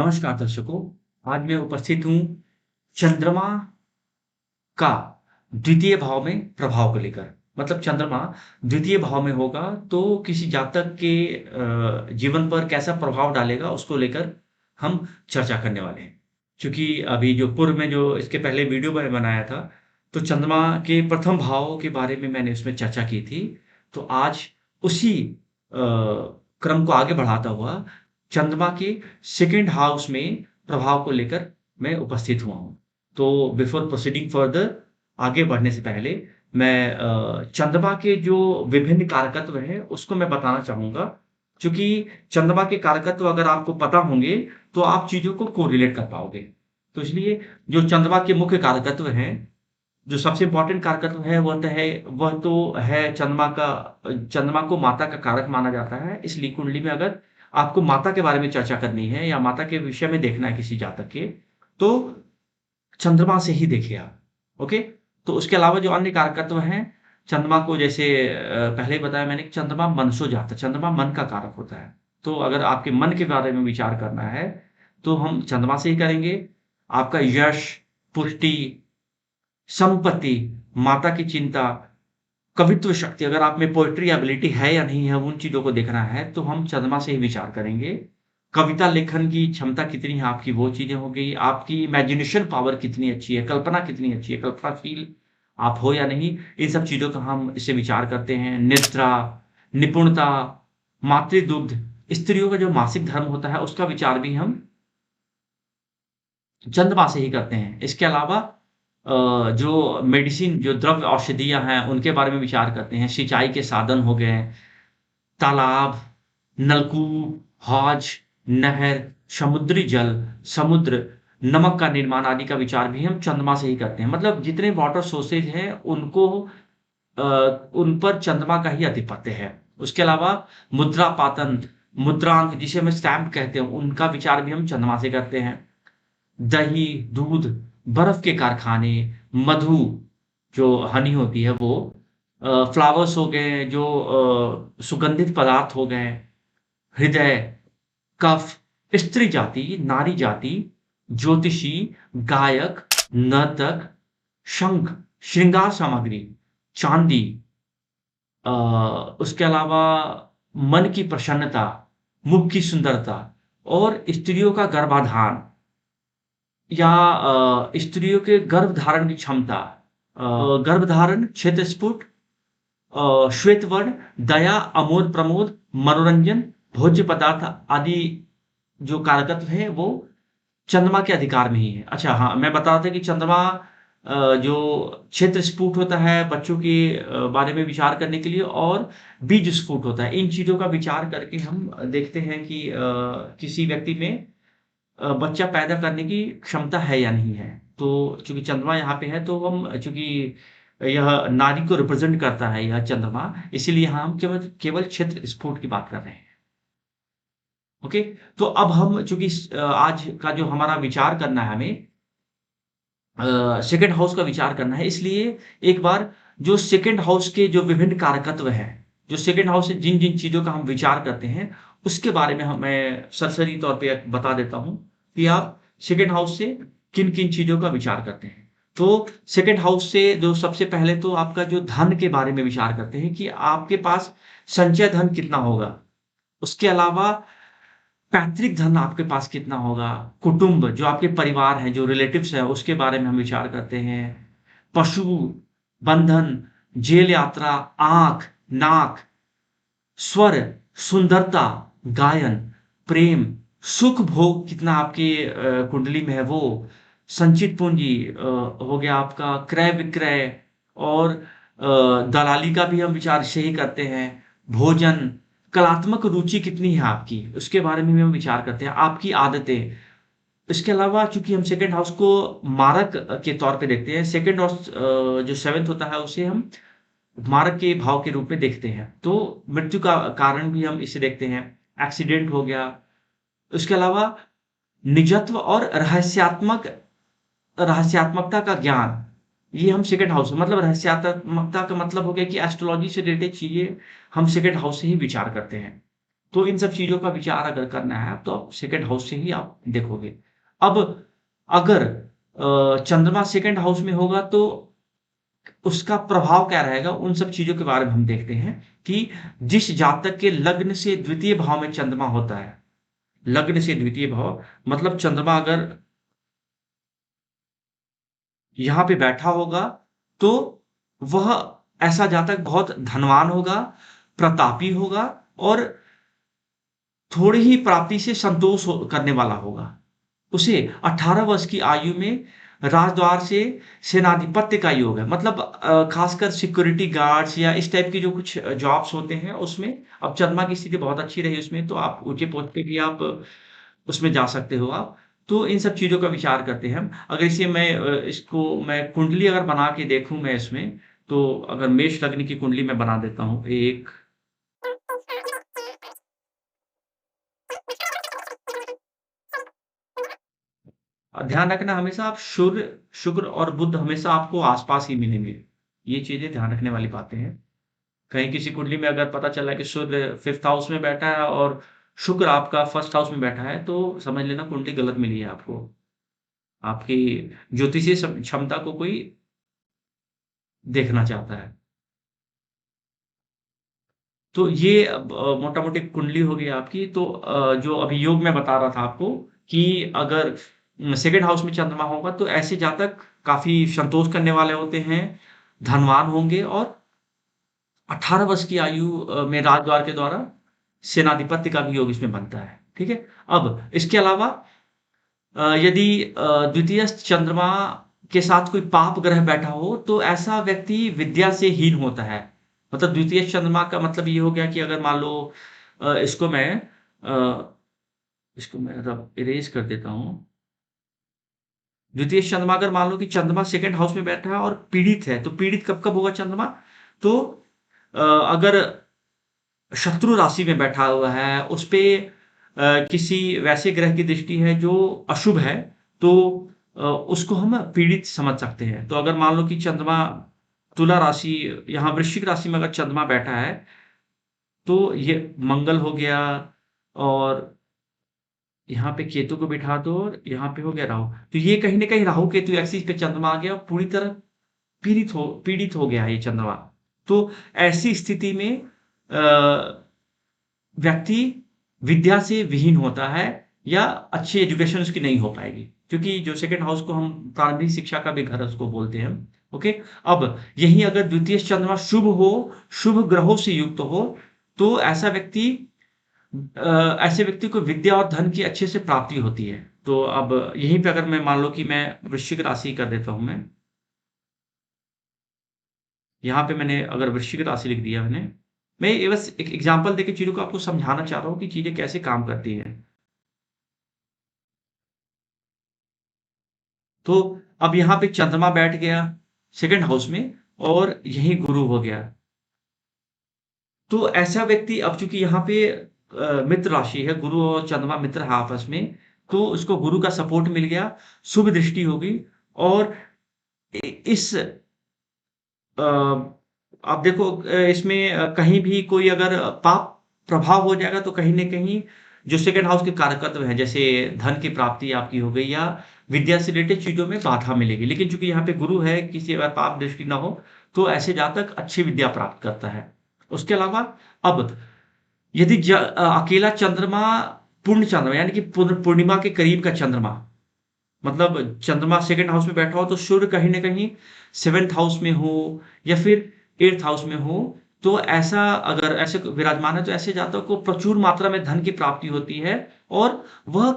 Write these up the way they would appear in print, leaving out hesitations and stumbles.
नमस्कार दर्शकों, आज मैं उपस्थित हूँ चंद्रमा का द्वितीय भाव में प्रभाव को लेकर। मतलब चंद्रमा द्वितीय भाव में होगा तो किसी जातक के जीवन पर कैसा प्रभाव डालेगा उसको लेकर हम चर्चा करने वाले हैं। क्योंकि अभी जो पूर्व में जो इसके पहले वीडियो मैंने बनाया था, तो चंद्रमा के प्रथम भाव के बारे में मैंने उसमें चर्चा की थी। तो आज उसी क्रम को आगे बढ़ाता हुआ चंद्रमा के सेकंड हाउस में प्रभाव को लेकर मैं उपस्थित हुआ हूँ। तो बिफोर प्रोसीडिंग फर्दर, आगे बढ़ने से पहले मैं चंद्रमा के जो विभिन्न कारकत्व हैं उसको मैं बताना चाहूँगा। चूँकि चंद्रमा के कारकत्व अगर आपको पता होंगे तो आप चीज़ों को कोरिलेट कर पाओगे। तो इसलिए जो चंद्रमा के मुख्य कारकत्व हैं, जो सबसे इम्पोर्टेंट कारकत्व है वह तो है चंद्रमा को माता का कारक माना जाता है। इसलिए कुंडली में अगर आपको माता के बारे में चर्चा करनी है या माता के विषय में देखना है किसी जातक के, तो चंद्रमा से ही देखिए आप। ओके? तो उसके अलावा जो अन्य कारकत्व हैं, चंद्रमा को जैसे पहले ही बताया मैंने कि चंद्रमा मनसो जाता है, चंद्रमा मन का कारक होता है। तो अगर आपके मन के बारे में विचार करना है, तो हम चंद्रमा से ही करेंगे। आपका यश, पुष्टि, संपत्ति, माता की चिंता, कवित्व शक्ति, अगर आप में पोएट्री एबिलिटी है या नहीं है, उन चीज़ों को देखना है, तो हम चंद्रमा से ही विचार करेंगे। कविता लेखन की क्षमता कितनी है आपकी, वो चीज़ें हो गई। आपकी इमेजिनेशन पावर कितनी अच्छी है, कल्पना कितनी अच्छी है, कल्पनाशील आप हो या नहीं, इन सब चीज़ों का हम इससे विचार करते हैं। निद्रा, निपुणता, मातृदुग्ध, स्त्रियों का जो मासिक धर्म होता है, उसका विचार भी हम चंद्रमा से ही करते हैं। इसके अलावा जो मेडिसिन, जो द्रव्य औषधियाँ हैं, उनके बारे में विचार करते हैं। सिंचाई के साधन हो गए, तालाब, नलकूप, हौज, नहर, समुद्री जल, समुद्र, नमक का निर्माण आदि का विचार भी हम चंद्रमा से ही करते हैं। मतलब जितने वाटर सोर्सेज हैं उनको अ, उन पर चंद्रमा का ही आधिपत्य है। उसके अलावा मुद्रा पातन, मुद्रांक जिसे हम स्टैम्प कहते हैं, उनका विचार भी हम चंद्रमा से करते हैं। दही, दूध, बर्फ के कारखाने, मधु, जो हनी होती है वो, फ्लावर्स हो गए, जो सुगंधित पदार्थ हो गए, हृदय, कफ, स्त्री जाति, नारी जाति, ज्योतिषी, गायक, नर्तक, शंख, श्रृंगार सामग्री, चांदी, अ, उसके अलावा मन की प्रसन्नता, मुख की सुंदरता और स्त्रियों का गर्भाधान या स्त्रियों के गर्भ धारण की क्षमता, गर्भधारण, क्षेत्रस्फुट, श्वेत वर्ण, दया, अमोद प्रमोद, मनोरंजन, भोज्य पदार्थ आदि जो कारकत्व हैं वो चंद्रमा के अधिकार में ही है। अच्छा हाँ, मैं बता रहा था कि चंद्रमा जो क्षेत्र स्फुट होता है बच्चों के बारे में विचार करने के लिए, और बीज स्फुट होता है। इन चीज़ों का विचार करके हम देखते हैं कि किसी व्यक्ति में बच्चा पैदा करने की क्षमता है या नहीं है। तो चूँकि चंद्रमा यहाँ पे है, तो हम चूँकि यह नारी को रिप्रेज़ेंट करता है यह चंद्रमा, इसीलिए यहाँ हम केवल केवल क्षेत्र स्फुट की बात कर रहे हैं। ओके? तो अब हम चूँकि आज का जो हमारा विचार करना है हमें, सेकंड हाउस का विचार करना है, इसलिए एक बार जो सेकंड हाउस के जो विभिन्न कारकत्व हैं, जो सेकंड हाउस से जिन-जिन चीज़ों का हम विचार करते हैं, उसके बारे में मैं सरसरी तौर पे बता देता हूँ कि आप सेकंड हाउस से किन-किन चीज़ों का विचार करते हैं। तो सेकंड हाउस से जो सबसे पहले तो आपका जो धन के बारे में विचार करते हैं कि आपके पास संचय धन कितना होगा। उसके अलावा पैतृक धन आपके पास कितना होगा, कुटुंब जो आपके परिवार हैं, जो रिलेटिव्स हैं, उसके बारे में हम विचार करते हैं। पशु, बंधन, जेल यात्रा, आँख, नाक, स्वर, सुंदरता, गायन, प्रेम, सुख भोग कितना आपकी कुंडली में है वो, संचित पूँजी हो गया आपका, क्रय-विक्रय और दलाली का भी हम विचार इससे ही करते हैं। भोजन, कलात्मक रुचि कितनी है आपकी, उसके बारे में भी हम विचार करते हैं। आपकी आदतें, इसके अलावा चूँकि हम सेकंड हाउस को मारक के तौर पे देखते हैं, सेकंड हाउस जो 7th होता है उसे हम मारक के भाव के रूप में देखते हैं। तो मृत्यु का कारण भी हम इसे देखते हैं, एक्सीडेंट हो गया। उसके अलावा निजत्व और रहस्यात्मकता का ज्ञान, ये हम सेकंड हाउस में, मतलब रहस्यात्मकता का मतलब हो गया कि एस्ट्रोलॉजी से रिलेटेड चीज़ें हम सेकंड हाउस से ही विचार करते हैं। तो इन सब चीज़ों का विचार अगर करना है तो आप सेकंड हाउस से ही आप देखोगे। अब अगर चंद्रमा सेकंड हाउस में होगा तो उसका प्रभाव क्या रहेगा, उन सब चीज़ों के बारे में हम देखते हैं कि जिस जातक के लग्न से द्वितीय भाव में चंद्रमा होता है, लग्न से द्वितीय भाव मतलब चंद्रमा अगर यहाँ पे बैठा होगा, तो वह ऐसा जातक बहुत धनवान होगा, प्रतापी होगा और थोड़ी ही प्राप्ति से संतोष करने वाला होगा। उसे 18 वर्ष की आयु में राजद्वार से सेनाधिपत्य का योग है। मतलब खासकर सिक्योरिटी गार्ड्स या इस टाइप की जो कुछ जॉब्स होते हैं उसमें अब चंद्रमा की स्थिति बहुत अच्छी रही उसमें तो आप ऊँचे पोस्ट पे भी आप उसमें जा सकते हो आप। तो इन सब चीज़ों का विचार करते हैं हम। अगर इसे इसको मैं कुंडली अगर बना के देखूँ मैं इसमें, तो अगर मेष लग्न की कुंडली मैं बना देता हूँ। एक ध्यान रखना हमेशा आप सूर्य, शुक्र और बुध हमेशा आपको आस-पास ही मिलेंगे। ये चीज़ें ध्यान रखने वाली बातें हैं। कहीं किसी कुंडली में अगर पता चला कि सूर्य 5th हाउस में बैठा है और शुक्र आपका 1st हाउस में बैठा है, तो समझ लेना कुंडली गलत मिली है आपको। आपकी ज्योतिषीय क्षमता को कोई देखना चाहता है। तो ये मोटा-मोटी कुंडली हो गई आपकी। तो जो अभी योग मैं बता रहा था आपको कि अगर सेकंड हाउस में चंद्रमा होगा तो ऐसे जातक काफ़ी संतोष करने वाले होते हैं, धनवान होंगे और 18 वर्ष की आयु में राजद्वार के द्वारा सेनाधिपत्य का भी योग इसमें बनता है। ठीक है? अब इसके अलावा यदि द्वितीय चंद्रमा के साथ कोई पाप ग्रह बैठा हो, तो ऐसा व्यक्ति विद्या से हीन होता है। मतलब द्वितीय चंद्रमा का मतलब ये हो गया कि अगर मान लो अ, इसको मैं मतलब इरेज़ कर देता हूँ। द्वितीय चंद्रमा अगर मान लो कि चंद्रमा सेकंड हाउस में बैठा है और पीड़ित है, तो पीड़ित कब-कब होगा चंद्रमा? तो अगर शत्रु राशि में बैठा हुआ है, उसपे किसी वैसे ग्रह की दृष्टि है जो अशुभ है, तो उसको हम पीड़ित समझ सकते हैं। तो अगर मान लो कि चंद्रमा तुला राशि यहाँ वृश्चिक राशि में अगर चंद्रमा बैठा है, तो ये मंगल हो गया और यहाँ पे केतु को बिठा दो और यहाँ पे हो गया राहु। तो ये कहीं न कहीं राहु केतु एक्सिस पे चंद्रमा आ गया और पूरी तरह पीड़ित हो गया है ये चंद्रमा। तो ऐसी स्थिति में व्यक्ति विद्या से विहीन होता है या अच्छी एजुकेशन उसकी नहीं हो पाएगी। क्योंकि जो सेकंड हाउस को हम प्रारंभिक शिक्षा का भी घर उसको बोलते हैं हम, ओके? अब यहीं अगर द्वितीय चंद्रमा शुभ हो, शुभ ग्रहों से युक्त हो, तो ऐसे व्यक्ति को विद्या और धन की अच्छे से प्राप्ति होती है। तो अब यहीं पे अगर मैं मान लो कि मैं वृश्चिक राशि कर देता हूँ मैं। यहाँ पे मैंने अगर वृश्चिक राशि लिख दिया मैंने। मैं ये बस एक एग्ज़ाम्पल देके चीज़ों को आपको समझाना चाह रहा हूँ कि चीज़ें कैसे काम करती हैं। तो अब यहाँ पे चंद्रमा बैठ गया सेकंड हाउस में और यहीं गुरु हो गया। तो ऐसा व्यक्ति अब चूँकि यहाँ पे मित्र राशि है, गुरु और चंद्रमा मित्र है आपस में, तो उसको गुरु का सपोर्ट मिल गया, शुभ दृष्टि होगी और इ इस अ, आप देखो इसमें कहीं भी कोई अगर पाप प्रभाव हो जाएगा तो कहीं न कहीं जो सेकंड हाउस के कारकत्व हैं, जैसे धन की प्राप्ति आपकी हो गई या विद्या से रिलेटेड चीज़ों में बाधा मिलेगी। लेकिन चूँकि यहाँ पे गुरु है, किसी अगर पाप दृष्टि ना हो, तो ऐसे जातक अच्छी विद्या प्राप्त करता है। उसके अलावा अब यदि अकेला चंद्रमा पूर्ण चंद्रमा यानी कि पूर्णिमा के करीब का चंद्रमा मतलब चंद्रमा सेकंड हाउस में बैठा हो तो सूर्य कहीं न कहीं 7th हाउस में हो या फिर 8th हाउस में हो, तो ऐसा अगर ऐसे विराजमान है तो ऐसे जातकों को प्रचुर मात्रा में धन की प्राप्ति होती है और वह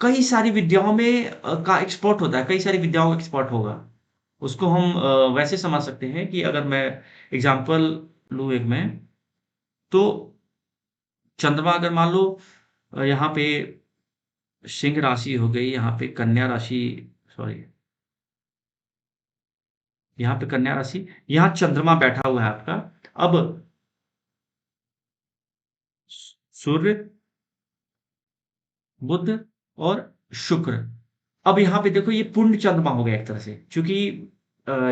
कई सारी विद्याओं में का एक्सपर्ट होता है, कई सारी विद्याओं का एक्सपर्ट होगा। उसको हम वैसे समझ सकते हैं कि अगर मैं एग्ज़ाम्पल लूँ एक मैं, तो चंद्रमा अगर मान लो यहाँ पे सिंह राशि हो गई, यहाँ पे कन्या राशि सॉरी यहाँ पे कन्या राशि, यहाँ चंद्रमा बैठा हुआ है आपका। अब सूर्य, बुध और शुक्र। अब यहाँ पे देखो ये पूर्ण चंद्रमा हो गया एक तरह से, क्योंकि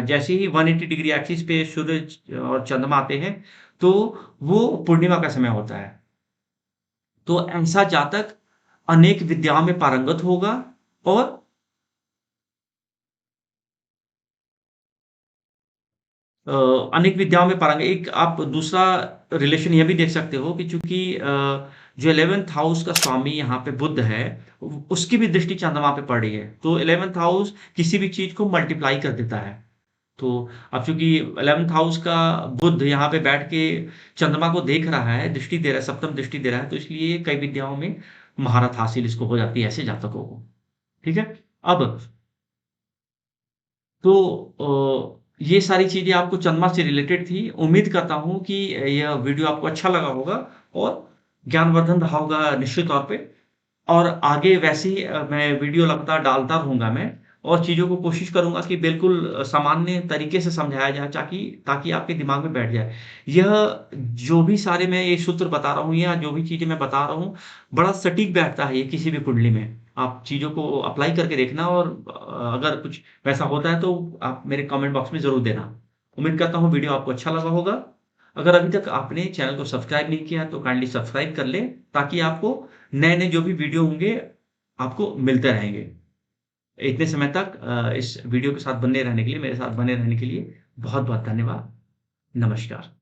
जैसे ही 180 डिग्री एक्सिस पे सूरज और चंद्रमा आते हैं, तो वो पूर्णिमा का समय होता है। तो ऐसा जातक अनेक विद्याओं में पारंगत होगा और अ, अनेक विद्याओं में पारंगत। एक आप दूसरा रिलेशन ये भी देख सकते हो कि चूँकि जो 11th हाउस का स्वामी यहाँ पे बुध है, उ उसकी भी दृष्टि चंद्रमा पे पड़ रही है। तो 11th हाउस किसी भी चीज़ को मल्टीप्लाई कर देता है। तो अब चूँकि 11th हाउस का बुध यहाँ पे बैठ के चंद्रमा को देख रहा है, दृष्टि दे रहा है, सप्तम दृष्टि दे रहा है, तो इसलिए कई विद्याओं में महारत हासिल इसको हो जाती है ऐसे जातकों को। ठीक है? अब तो ये सारी चीज़ें आपको चंद्रमा से रिलेटेड थी। उम्मीद करता हूँ कि यह वीडियो आपको अच्छा लगा होगा और ज्ञानवर्धन रहा होगा निश्चित तौर पे। और आगे वैसे ही मैं वीडियो लगातार डालता रहूँगा मैं और चीज़ों को कोशिश करूँगा कि बिल्कुल सामान्य तरीके से समझाया जाए ताकि ताकि आपके दिमाग में बैठ जाए। यह जो भी सारे मैं ये सूत्र बता रहा हूँ या जो भी चीज़ें मैं बता रहा हूँ, बड़ा सटीक बैठता है ये किसी भी कुंडली में। आप चीज़ों को अप्लाई करके देखना और अगर कुछ वैसा होता है तो आप मेरे कमेंट बॉक्स में ज़रूर देना। उम्मीद करता हूँ वीडियो आपको अच्छा लगा होगा। अगर अभी तक आपने चैनल को सब्सक्राइब नहीं किया है तो काइंडली सब्सक्राइब कर लें ताकि आपको नए-नए जो भी वीडियो होंगे, आपको मिलते रहेंगे। इतने समय तक इस वीडियो के साथ बने रहने के लिए, मेरे साथ बने रहने के लिए बहुत-बहुत धन्यवाद। नमस्कार।